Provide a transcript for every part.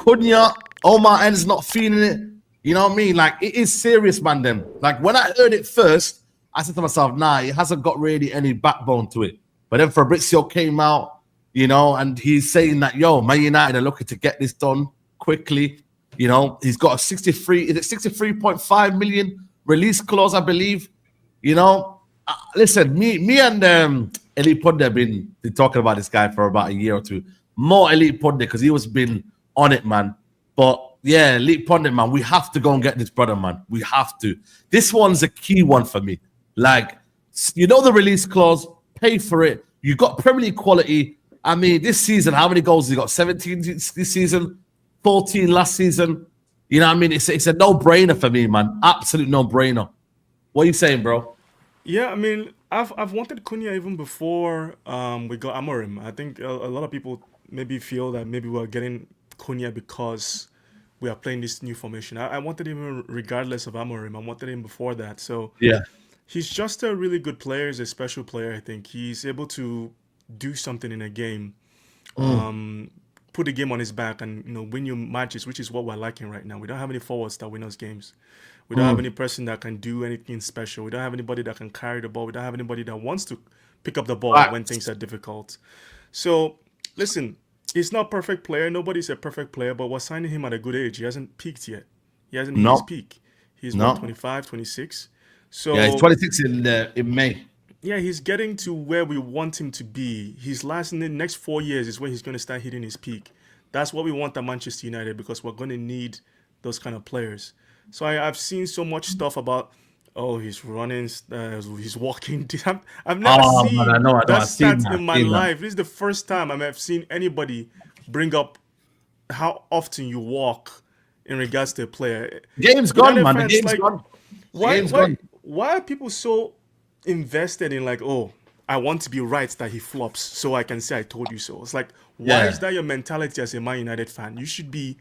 Cunha, Omar N's not feeling it. You know what I mean? Like, it is serious, man, them. Like, when I heard it first, I said to myself, nah, it hasn't got really any backbone to it. But then Fabrizio came out, you know, and he's saying that, yo, Man United are looking to get this done quickly. You know, he's got a 63.5 million release clause, I believe. You know, listen, me and Elite Pundit have been talking about this guy for about a year or two. More Elite Pundit because he was been on it, man. But yeah, Elite Pundit, man, we have to go and get this brother, man. We have to. This one's a key one for me. Like, you know, the release clause, pay for it. You got Premier League quality. I mean, this season, how many goals has he got? 17 this season, 14 last season. You know what I mean? It's a no-brainer for me, man. Absolute no-brainer. What are you saying, bro? Yeah, I mean, I've wanted Cunha even before we got Amorim. I think a lot of people maybe feel that maybe we're getting Cunha because we are playing this new formation. I wanted him regardless of Amorim. I wanted him before that. So Yeah. he's just a really good player. He's a special player, I think. He's able to do something in a game, put the game on his back and, you know, win you matches, which is what we're lacking right now. We don't have any forwards that win us games. We don't have any person that can do anything special. We don't have anybody that can carry the ball. We don't have anybody that wants to pick up the ball when things are difficult. So, listen, he's not a perfect player. Nobody's a perfect player, but we're signing him at a good age. He hasn't peaked yet. He hasn't hit his peak. He's 25, 26. So yeah, he's 26 in May. Yeah, he's getting to where we want him to be. In the next 4 years is when he's going to start hitting his peak. That's what we want at Manchester United because we're going to need those kind of players. So I've seen so much stuff about, oh, he's running, he's walking. I've never seen that stat in my life. This is the first time I've seen anybody bring up how often you walk in regards to a player. Game's gone, man. The game's gone. Why are people so invested in like, oh, I want to be right that he flops so I can say I told you so? It's like, why is that your mentality as a Man United fan? You should be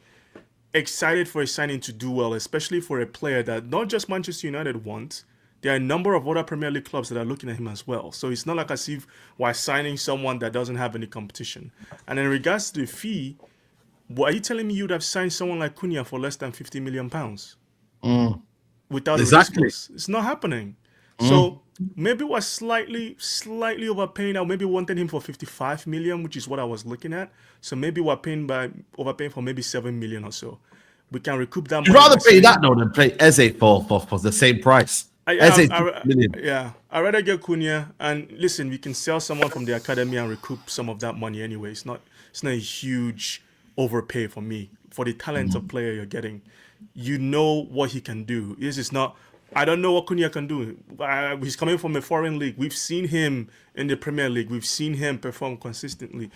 excited for a signing to do well, especially for a player that not just Manchester United want. There are a number of other Premier League clubs that are looking at him as well. So it's not like as if we're signing someone that doesn't have any competition. And in regards to the fee, are you telling me you'd have signed someone like Cunha for less than £50 million? Without a risk clause? It's not happening. So maybe we're slightly overpaying. I maybe wanted him for 55 million, which is what I was looking at. So maybe we're overpaying for maybe 7 million or so. We can recoup that. You'd rather pay that though than pay Eze for the same price. I'd rather get Cunha, and listen, we can sell someone from the academy and recoup some of that money anyway. It's not a huge overpay for me for the talent of player you're getting. You know what he can do. This is not. I don't know what Cunha can do. He's coming from a foreign league. We've seen him in the Premier League. We've seen him perform consistently.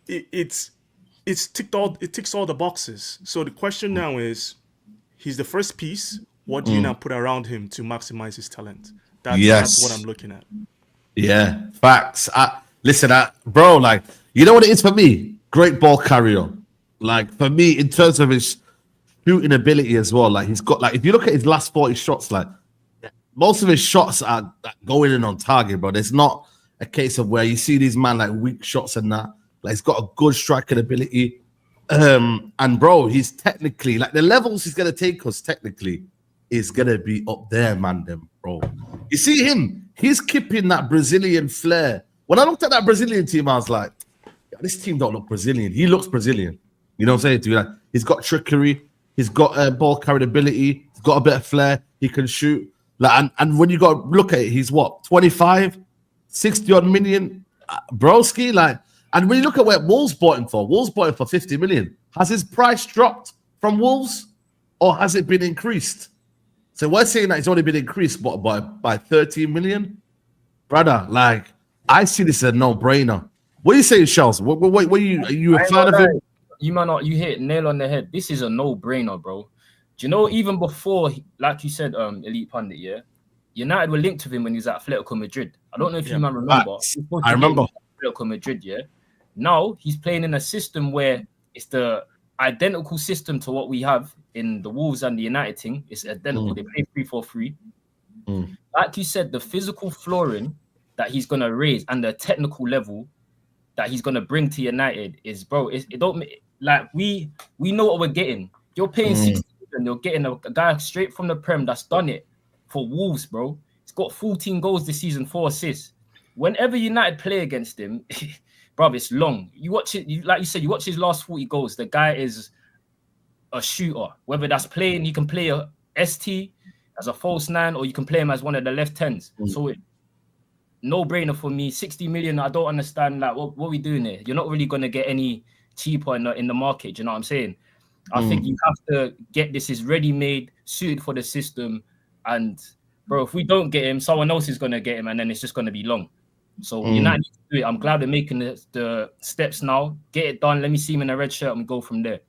It ticks all the boxes. So the question now is, he's the first piece. What do you now put around him to maximize his talent? That's what I'm looking at. Yeah, facts. Bro, like, you know what it is for me? Great ball carrier. Like, for me, in terms of his shooting ability as well, like, he's got, like, if you look at his last 40 shots, like, most of his shots are going in on target, bro. There's not a case of where you see these man like weak shots and that. Like, he's got a good striking ability. And bro, he's technically, like, the levels he's gonna take us technically is gonna be up there, man, bro. You see him, he's keeping that Brazilian flair. When I looked at that Brazilian team, I was like, this team don't look Brazilian. He looks Brazilian. You know what I'm saying to you? Like, he's got trickery, he's got ball carried ability, he's got a bit of flair, he can shoot. Like, and when you got to look at it, he's what, 25, 60 odd million, broski, like. And when you look at what Wolves bought him for 50 million. Has his price dropped from Wolves, or has it been increased? So we're saying that it's only been increased by 13 million, brother. Like, I see this as a no-brainer. What are you saying, Shells? Are you a fan of him? You hit nail on the head. This is a no-brainer, bro. Do you know, even before, like you said, Elite Pundit, yeah, United were linked with him when he was at Atletico Madrid. I don't know if you man remember. I remember. Atletico Madrid, yeah. Now he's playing in a system where it's the identical system to what we have in the Wolves and the United team. It's identical. They play 3-4-3. Like you said, the physical flooring that he's gonna raise and the technical level that he's gonna bring to United is, bro. It don't like we know what we're getting. You're paying 60 million, you're getting a guy straight from the Prem that's done it for Wolves, bro. He's got 14 goals this season, 4 assists. Whenever United play against him, bro, it's long. You watch it, like you said, you watch his last 40 goals. The guy is a shooter. Whether that's playing, you can play a ST as a false 9, or you can play him as one of the left 10s. So no brainer for me. 60 million, I don't understand. Like, what are we doing here? You're not really going to get any cheaper in the market. Do you know what I'm saying? I think you have to get this is ready-made, suited for the system. And, bro, if we don't get him, someone else is going to get him, and then it's just going to be long. So United need to do it. I'm glad they're making the steps now. Get it done. Let me see him in a red shirt and go from there.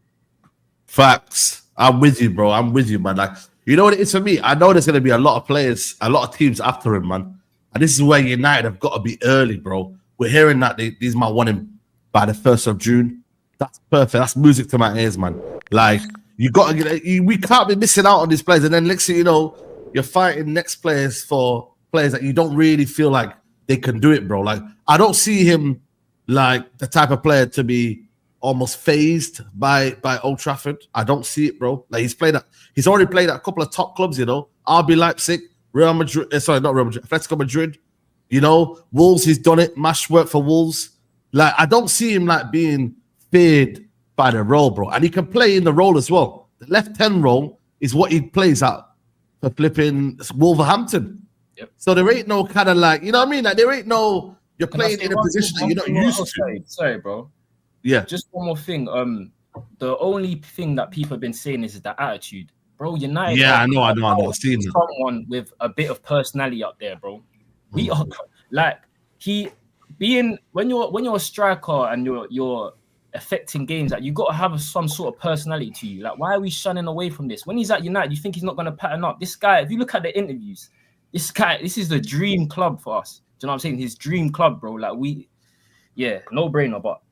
Facts. I'm with you, bro. I'm with you, man. Like, you know what it is for me? I know there's going to be a lot of players, a lot of teams after him, man. And this is where United have got to be early, bro. We're hearing that these might want him by the 1st of June. That's perfect. That's music to my ears, man. Like, you got to get. We can't be missing out on these players. And then next thing you know, you're fighting next players for players that you don't really feel like they can do it, bro. Like, I don't see him like the type of player to be almost phased by Old Trafford. I don't see it, bro. Like, he's already played at a couple of top clubs, you know. RB Leipzig, Real Madrid, not Real Madrid, Atletico Madrid, you know, Wolves, he's done it, mashed work for Wolves. Like, I don't see him like being feared by the role, bro. And he can play in the role as well. The left 10 role is what he plays at for flipping Wolverhampton. Yep. So there ain't no kind of like, you know what I mean? Like, there ain't no, you're playing in a position that you're not used to. Sorry, bro. Yeah. Just one more thing. The only thing that people have been saying is the attitude. Bro, United. Yeah, I know. I've seen someone with a bit of personality up there, bro. We are like when you're a striker and you're affecting games, like you got to have some sort of personality to you. Like, why are we shunning away from this? When he's at United, you think he's not going to pattern up. This guy, if you look at the interviews, this is the dream club for us. Do you know what I'm saying? His dream club, bro. Like, no brainer, but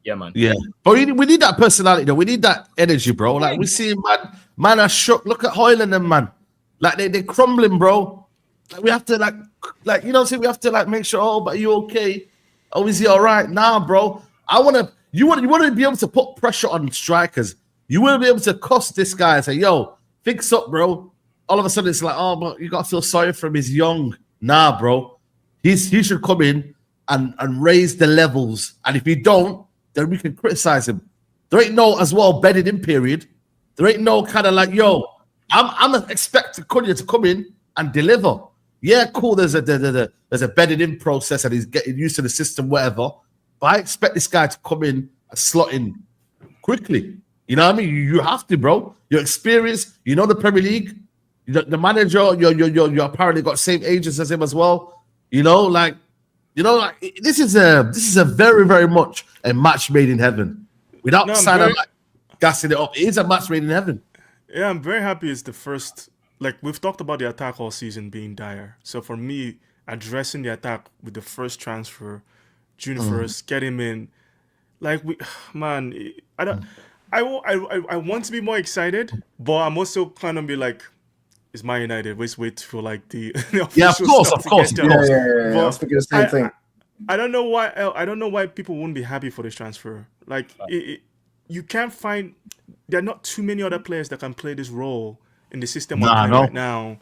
yeah, man. Yeah, but we need that personality, though. We need that energy, bro. Like, we see man are shook. Look at Hoyland and man, like they're crumbling, bro. Like, we have to like you know what I'm saying. We have to like make sure. Oh, but are you okay? Oh, is he all right? Nah, bro. You want to be able to put pressure on strikers. You want to be able to cost this guy and say, "Yo, fix up, bro." All of a sudden, it's like, "Oh, but you got to feel sorry for him. He's young." Nah, bro. He should come in and raise the levels. And if he don't, then we can criticize him. There ain't no as well bedded in period. There ain't no kind of like, yo, I'm expecting Cunha to come in and deliver. Yeah, cool. There's a bedded in process and he's getting used to the system, whatever. But I expect this guy to come in and slot in quickly. You know what I mean? You have to, bro. You're experienced. You know the Premier League. The manager. You're apparently got same ages as him as well. You know, like this is a very, very much a match made in heaven. Without gassing it up, it is a match made in heaven. Yeah, I'm very happy it's the first. Like, we've talked about the attack all season being dire. So for me, addressing the attack with the first transfer, June 1st, get him in. Like, I want to be more excited, but I'm also kind of be like, it's Man United. Wait for like the yeah, of course. Yeah. I was thinking the same thing. I don't know why. I don't know why people wouldn't be happy for this transfer. Like, you can't find. There are not too many other players that can play this role in the system right now.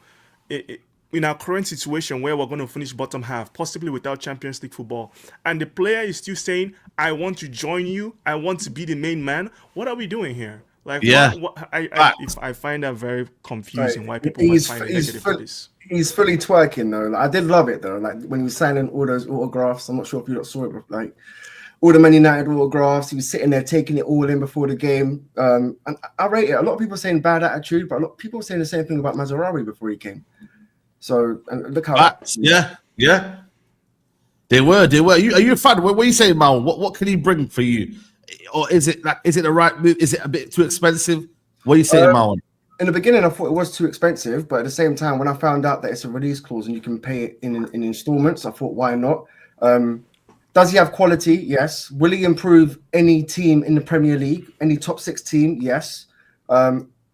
In our current situation where we're going to finish bottom half, possibly without Champions League football, and the player is still saying, "I want to join you. I want to be the main man." What are we doing here? Like, I find that very confusing. Why people might find it negative for this. He's fully twerking though. Like, I did love it though. Like, when he was signing all those autographs. I'm not sure if you saw it, but like all the Man United autographs, he was sitting there taking it all in before the game. And I rate it. A lot of people are saying bad attitude, but a lot of people are saying the same thing about Mazraoui before he came. So, and look how yeah. They were. Are you a fan? What are you saying, Mal? What can he bring for you? Or is it the right move? Is it a bit too expensive? What are you saying, Mal? In the beginning, I thought it was too expensive, but at the same time, when I found out that it's a release clause and you can pay it in installments, I thought, why not? Does he have quality? Yes. Will he improve any team in the Premier League? Any top 6 team? Yes.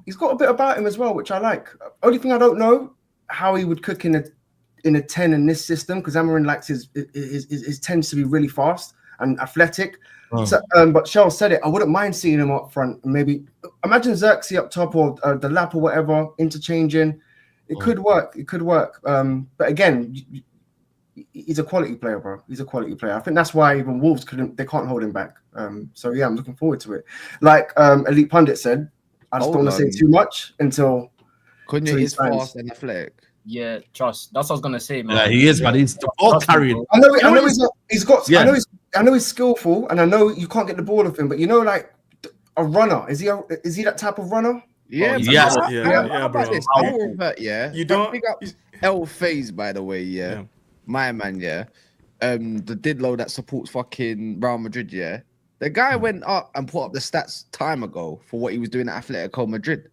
He's got a bit about him as well, which I like. Only thing I don't know, how he would cook in a 10 in this system, because Amorim likes his tends to be really fast. and athletic. Oh. So, but Shell said it. I wouldn't mind seeing him up front. Maybe imagine Xerxes up top or the lap or whatever, interchanging. It could work. It could work. But again, he's a quality player, bro. He's a quality player. I think that's why even Wolves they can't hold him back. So yeah, I'm looking forward to it. Like Elite Pundit said, I just don't want to say too much until Cunha is fast and athletic. Yeah, trust. That's what I was gonna say, man. Yeah, he is, man. He's the ball carrying. I know he's got. Yeah. I know he's skillful, and I know you can't get the ball off him. But you know, like a runner, is he that type of runner? Yeah, yes. How bro. about this? You don't pick up El Phase, by the way. Yeah, my man. Yeah, the Didlo that supports fucking Real Madrid. Yeah, the guy went up and put up the stats time ago for what he was doing at Atletico Madrid.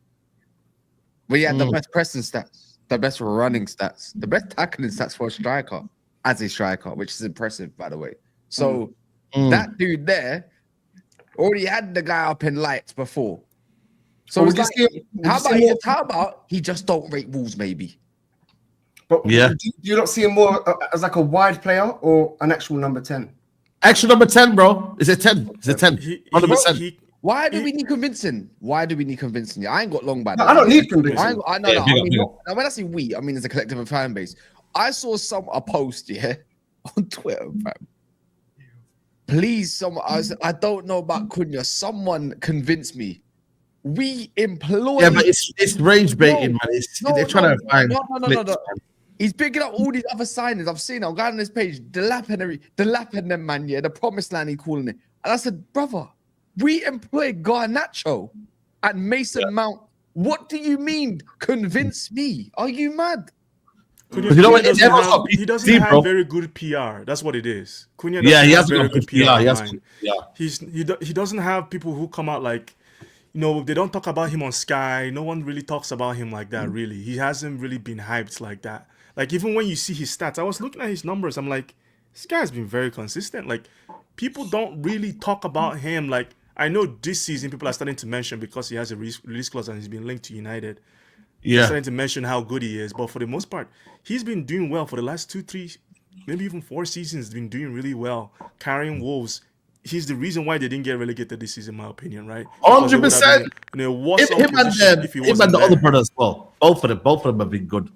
Where he had the best pressing stats, the best running stats, the best tackling stats for a striker, as a striker, which is impressive, by the way. So that dude there already had the guy up in lights before. So it's like, how about he just don't rate Wolves, maybe? But do you not see him more as like a wide player or an actual number 10? Actual number 10, bro. Is it 10? Is it 10? 100%. Why do we need convincing? I ain't got long back. I don't need convincing. I know. When I say we, I mean as a collective of fan base. I saw a post, on Twitter, fam. Please, someone. I don't know about Cunha. Someone convince me. We employ. Yeah, but it's rage baiting, man. They're trying to find. No. He's picking up all these other signings. I've seen it. I'm going on this page. The lap and them, man. Yeah, the promised land. He calling it. And I said, brother, we employ Garnacho and Mason Mount. What do you mean? Convince me? Are you mad? Cunha, you know what? He doesn't have very good PR. That's what it is. Cunha doesn't have very good PR. He doesn't have people who come out like, they don't talk about him on Sky. No one really talks about him like that, really. He hasn't really been hyped like that. Like, even when you see his stats, I was looking at his numbers. I'm like, this guy's been very consistent. Like, people don't really talk about him. Like, I know this season people are starting to mention because he has a release clause and he's been linked to United. They're starting to mention how good he is. But for the most part, he's been doing well for the last 2, 3, maybe even 4 seasons. He's been doing really well, carrying Wolves. He's the reason why they didn't get relegated this season, in my opinion, right? 100%. Him and the other brother as well. Both of them have been good.